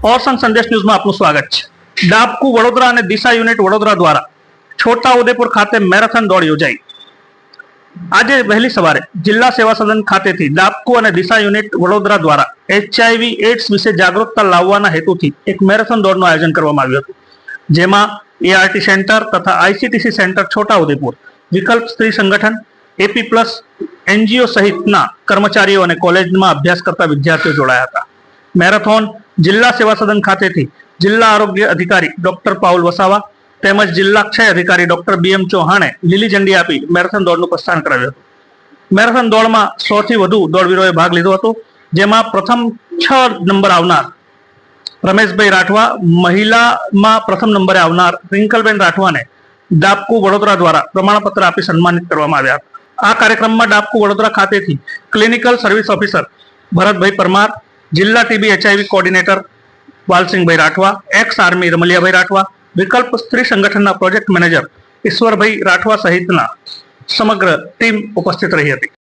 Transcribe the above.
और संघ संदेश न्यूज में आपનું સ્વાગત છે। ડાબકુ વડોદરા અને દિશા યુનિટ વડોદરા દ્વારા છોટાઉદેપુર ખાતે મેરેથોન દોડ યોજાઈ। આજે વહેલી સવારે જિલ્લા સેવા સદન ખાતેથી ડાબકુ અને દિશા યુનિટ વડોદરા દ્વારા HIV એડ્સ વિશે જાગૃતતા લાવવાના હેતુથી એક મેરેથોન દોડનું આયોજન કરવામાં આવ્યું હતું, જેમાં ART સેન્ટર તથા ICTC સેન્ટર છોટાઉદેપુર, વિકલ્પ સ્ત્રી સંગઠન, AP+ NGO સહિતના કર્મચારીઓ અને કોલેજમાં અભ્યાસ કરતા વિદ્યાર્થીઓ જોડાયા હતા। મેરેથોન જિલ્લા સેવા સદન ખાતેથી જિલ્લા આરોગ્ય અધિકારી ડોક્ટર પાઉલ વસાવા તેમજ જિલ્લા ક્ષય અધિકારી ડોક્ટર BM ચૌહાણે લીલી ઝંડી આપી મેરેથોન દોડનું પ્રસ્થાન કરાવ્યું હતું। મેરેથોન દોડમાં 100 થી વધુ દોડવીરોએ ભાગ લીધો હતો, જેમાં પ્રથમ 6 નંબર આવનાર રમેશભાઈ રાઠવા, મહિલામાં પ્રથમ નંબરે આવનાર રિંકલબેન રાઠવાને ડાબકુ વડોદરા દ્વારા પ્રમાણપત્ર આપી સન્માનિત કરવામાં આવ્યા હતા। આ કાર્યક્રમમાં ડાબકુ વડોદરા ખાતેથી clinical service officer Bharatbhai Parmar, જિલ્લા TB HIV coordinator વાલસિંહભાઈ Rathwa, x army રમલિયાભાઈ Rathwa, વિકલ્પ સ્ત્રી સંગઠનના પ્રોજેક્ટ મેનેજર ઈશ્વરભાઈ રાઠવા સહિતના સમગ્ર ટીમ ઉપસ્થિત રહી હતી।